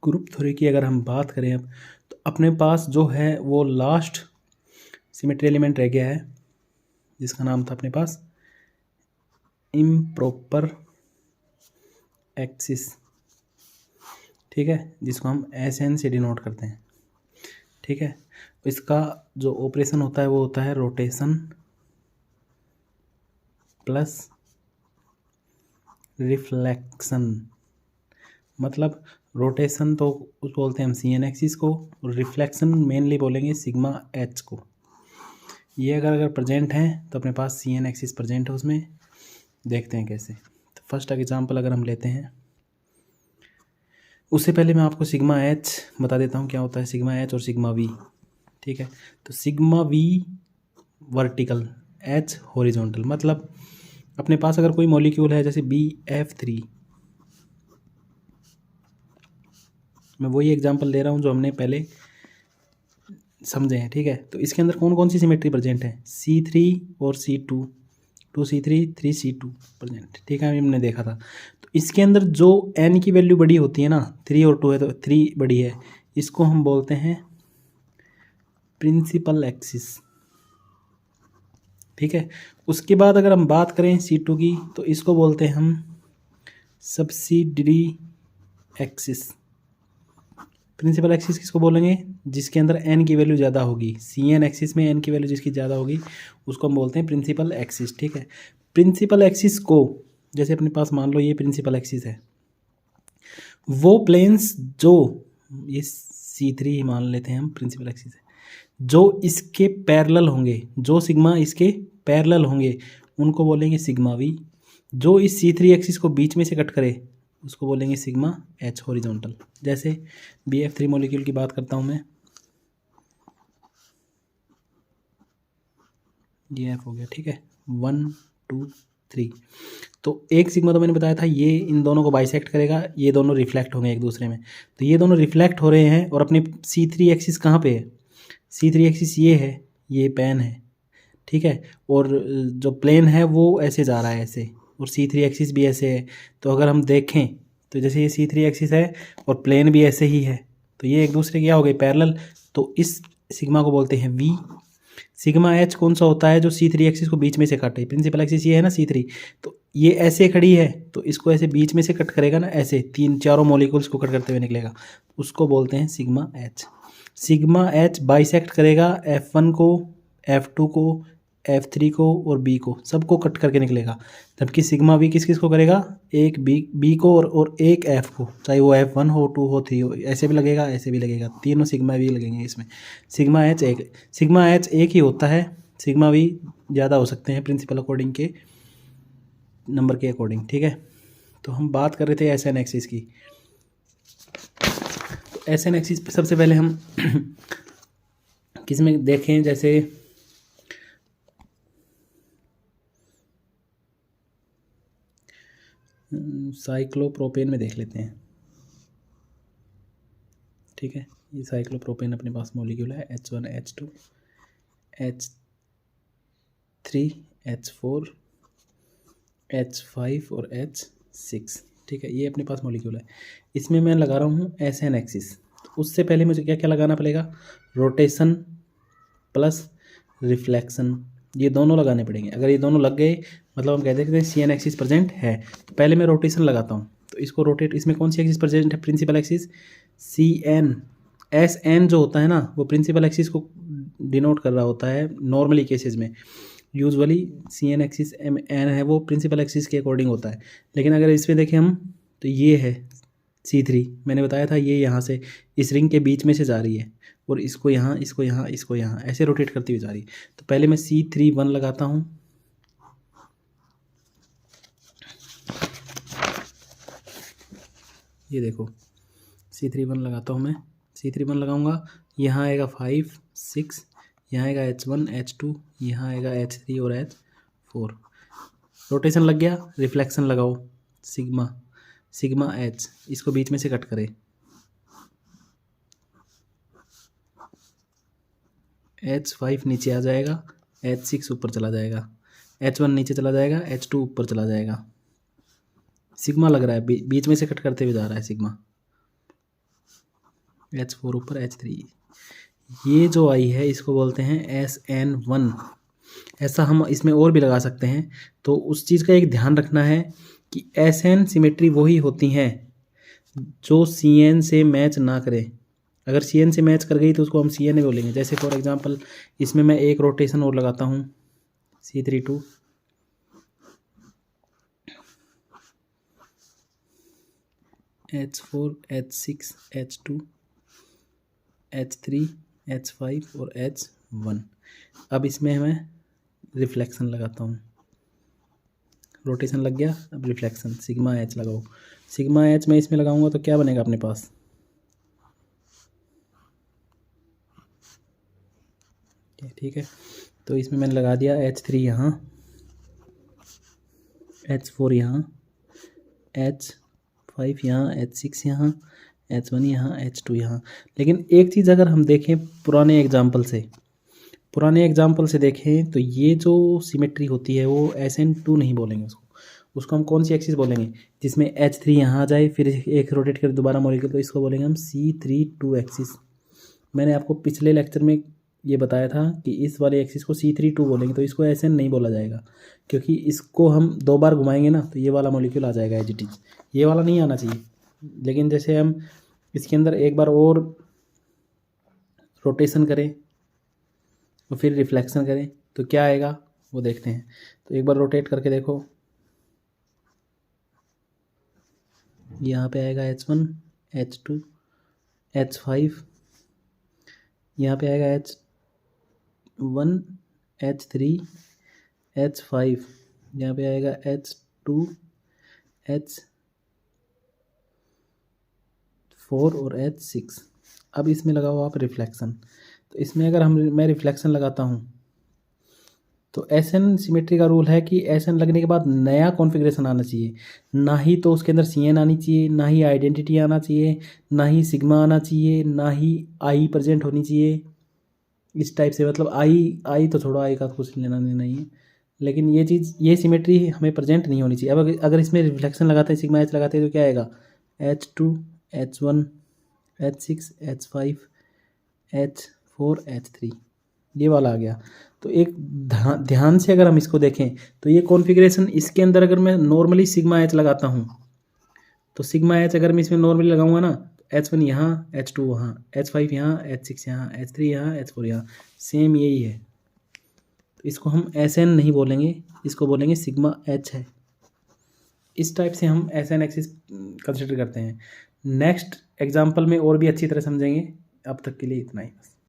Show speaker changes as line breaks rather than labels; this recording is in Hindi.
ग्रुप थ्योरी की अगर हम बात करें अब, तो अपने पास जो है वो लास्ट सिमेट्री एलिमेंट रह गया है जिसका नाम था अपने पास इम्प्रॉपर एक्सिस, ठीक है, जिसको हम SN से डिनोट करते हैं, ठीक है। इसका जो ऑपरेशन होता है वो होता है रोटेशन प्लस रिफ्लेक्शन। मतलब रोटेशन तो उस बोलते हैं हम CN एक्सिस को, और रिफ्लेक्शन मेनली बोलेंगे सिग्मा H को। ये अगर प्रेजेंट है तो अपने पास CN एक्सिस प्रेजेंट है उसमें। देखते हैं कैसे। तो फर्स्ट एग्जांपल अगर हम लेते हैं, उससे पहले मैं आपको सिग्मा H बता देता हूँ क्या होता है सिग्मा H और सिग्मा V, ठीक है। तो sigma V vertical, H horizontal. मतलब अपने पास अगर कोई मॉलिक्यूल है जैसे BF3, मैं वही एग्जांपल ले रहा हूँ जो हमने पहले समझे हैं, ठीक है। तो इसके अंदर कौन कौन सी सिमेट्री प्रेजेंट है, C3 और C2, 2C3 3C2 प्रेजेंट, ठीक है, हमने देखा था। तो इसके अंदर जो N की वैल्यू बड़ी होती है ना, 3 और 2 है तो 3 बड़ी है, इसको हम बोलते हैं प्रिंसिपल एक्सिस, ठीक है। उसके बाद अगर हम बात करें C2 की, तो इसको बोलते हैं हम सब्सिडियरी एक्सिस। प्रिंसिपल एक्सिस किसको बोलेंगे, जिसके अंदर N की वैल्यू ज़्यादा होगी, CN एक्सिस में N की वैल्यू जिसकी ज़्यादा होगी उसको हम बोलते हैं प्रिंसिपल एक्सिस, ठीक है। प्रिंसिपल एक्सिस को, जैसे अपने पास मान लो ये प्रिंसिपल एक्सिस है, वो प्लेन्स जो ये C3 मान लेते हैं हम प्रिंसिपल एक्सिस है, जो इसके पैरेलल होंगे, जो सिग्मा इसके पैरेलल होंगे उनको बोलेंगे सिग्मा V। जो इस C3 एक्सिस को बीच में से कट करे उसको बोलेंगे सिग्मा H हॉरिजॉन्टल। जैसे BF3 मॉलिक्यूल की बात करता हूँ मैं, ये F हो गया, ठीक है, 1 2 3। तो एक सिग्मा तो मैंने बताया था ये इन दोनों को बाइसेक्ट करेगा, ये दोनों रिफ्लेक्ट होंगे एक दूसरे में। तो ये दोनों रिफ्लेक्ट हो रहे हैं और अपने C3 एक्सिस कहाँ पे है, C3 एक्सिस ये है, ये पेन है, ठीक है। और जो प्लेन है वो ऐसे जा रहा है ऐसे, और C3 एक्सिस भी ऐसे है। तो अगर हम देखें तो जैसे ये C3 एक्सिस है और प्लेन भी ऐसे ही है, तो ये एक दूसरे क्या हो गए, पैरेलल। तो इस सिग्मा को बोलते हैं V। सिग्मा H कौन सा होता है, जो C3 एक्सिस को बीच में से काटे। प्रिंसिपल एक्सिस ये है ना C3, तो ये ऐसे खड़ी है तो इसको ऐसे बीच में से कट करेगा ना, ऐसे तीन चारों मॉलिक्यूल्स को कट करते हुए निकलेगा, उसको बोलते हैं sigma H। Sigma H bisect करेगा F1 को, F2 को, F3 को और B को, सबको कट करके निकलेगा। जबकि सिग्मा V किस किस को करेगा, एक B को और एक F को, चाहे वो F1 हो, 2 हो, 3 हो, ऐसे भी लगेगा ऐसे भी लगेगा, तीनों सिग्मा V लगेंगे इसमें। सिग्मा H एक ही होता है, सिग्मा V ज़्यादा हो सकते हैं प्रिंसिपल अकॉर्डिंग के नंबर के अकॉर्डिंग, ठीक है। तो हम बात कर रहे थे SN एक्सिस की। तो SN एक्सिस पे सबसे पहले हम किस में देखें, जैसे साइक्लोप्रोपेन में देख लेते हैं, ठीक है। ये साइक्लोप्रोपेन अपने पास मॉलिक्यूल है, H1 H2 H3 H4 H5 और H6, ठीक है। ये अपने पास मॉलिक्यूल है। इसमें मैं लगा रहा हूँ SN एक्सिस। तो उससे पहले मुझे क्या क्या लगाना पड़ेगा, रोटेशन प्लस रिफ्लेक्शन, ये दोनों लगाने पड़ेंगे। अगर ये दोनों लग गए मतलब हम कहते हैं CN एक्सिस प्रेजेंट है। तो पहले मैं रोटेशन लगाता हूँ, तो इसको रोटेट, इसमें कौन सी एक्सिस प्रेजेंट है, प्रिंसिपल एक्सिस CN। SN जो होता है ना वो प्रिंसिपल एक्सिस को डिनोट कर रहा होता है नॉर्मली केसेस में। यूजुअली CN एक्सिस N है वो प्रिंसिपल एक्सिस के अकॉर्डिंग होता है। लेकिन अगर इसमें देखें हम तो ये है C3, मैंने बताया था ये यहाँ से इस रिंग के बीच में से जा रही है और इसको यहाँ इसको यहाँ इसको यहाँ ऐसे रोटेट करती हुई जा रही है। तो पहले मैं C31 लगाता हूँ, ये देखो C31 लगाता हूँ मैं, C31 लगाऊंगा, यहाँ आएगा 5 6, यहाँ आएगा H1 H2, यहाँ आएगा H3 और H4। रोटेशन लग गया, रिफ्लेक्शन लगाओ, सिग्मा H, इसको बीच में से कट करे, H5 नीचे आ जाएगा, H6 ऊपर चला जाएगा, H1 नीचे चला जाएगा, H2 ऊपर चला जाएगा। सिग्मा लग रहा है, बीच में से कट करते हुए जा रहा है सिग्मा। H4 ऊपर H3, ये जो आई है इसको बोलते हैं SN1। ऐसा हम इसमें और भी लगा सकते हैं। तो उस चीज़ का एक ध्यान रखना है कि SN सिमेट्री वही होती हैं जो CN से मैच ना करे। अगर CN से मैच कर गई तो उसको हम CN बोलेंगे। जैसे फॉर एग्जांपल इसमें मैं एक रोटेशन और लगाता हूँ C32, H4 H6 H2 H3 H5 और H1। अब इसमें मैं रिफ्लेक्शन लगाता हूँ, रोटेशन लग गया। अब रिफ्लेक्शन सिग्मा H लगाओ। सिग्मा H मैं इसमें लगाऊंगा तो क्या बनेगा अपने पास, ठीक है। तो इसमें मैंने लगा दिया H3 यहाँ, H4 यहाँ, H5 यहाँ, H6 यहाँ, H1 यहाँ, H2 यहाँ। लेकिन एक चीज़ अगर हम देखें पुराने एग्जाम्पल से देखें तो ये जो सिमेट्री होती है वो SN2 नहीं बोलेंगे उसको हम कौन सी एक्सिस बोलेंगे, जिसमें H3 यहाँ आ जाए फिर एक रोटेट कर दोबारा मॉलिक्यूल, तो इसको बोलेंगे हम C32 एक्सिस। मैंने आपको पिछले लेक्चर में ये बताया था कि इस वाले एक्सिस को C32 बोलेंगे, तो इसको SN नहीं बोला जाएगा क्योंकि इसको हम 2 बार घुमाएंगे ना तो ये वाला मॉलिक्यूल आ जाएगा एज इट इज, ये वाला नहीं आना चाहिए। लेकिन जैसे हम इसके अंदर एक बार और रोटेशन करें और फिर रिफ्लेक्शन करें तो क्या आएगा वो देखते हैं। तो एक बार रोटेट करके देखो, यहाँ पे आएगा H1 H2 H5, यहाँ पे आएगा H1 H3 H5, यहाँ पे आएगा H2 H4 और H6। अब इसमें लगाओ आप रिफ्लेक्शन। तो इसमें अगर मैं रिफ्लेक्शन लगाता हूँ तो SN सिमेट्री का रूल है कि SN लगने के बाद नया कॉन्फ़िगरेशन आना चाहिए, ना ही तो उसके अंदर CN आनी चाहिए, ना ही आइडेंटिटी आना चाहिए, ना ही सिग्मा आना चाहिए, ना ही आई प्रेजेंट होनी चाहिए। इस टाइप से मतलब आई तो छोड़ो, आई का कुछ लेना देना नहीं है, लेकिन ये सिमेट्री हमें प्रेजेंट नहीं होनी चाहिए। अब अगर इसमें रिफ्लेक्शन लगाते हैं सिग्मा H लगाते हैं तो क्या आएगा, H2 H1 H6 H5 H4 H3, ये वाला आ गया। तो एक ध्यान से अगर हम इसको देखें तो ये कॉन्फ़िगरेशन इसके अंदर अगर मैं नॉर्मली सिग्मा H लगाता हूँ तो सिग्मा H अगर मैं इसमें नॉर्मली लगाऊंगा ना, H1 यहाँ H2 वहाँ H5 यहाँ H6 यहाँ H3 यहाँ H4 यहाँ, सेम यही है। तो इसको हम SN नहीं बोलेंगे, इसको बोलेंगे सिग्मा H है। इस टाइप से हम SN एक्सिस कंसिडर करते हैं। नेक्स्ट एग्जाम्पल में और भी अच्छी तरह समझेंगे। अब तक के लिए इतना ही बस।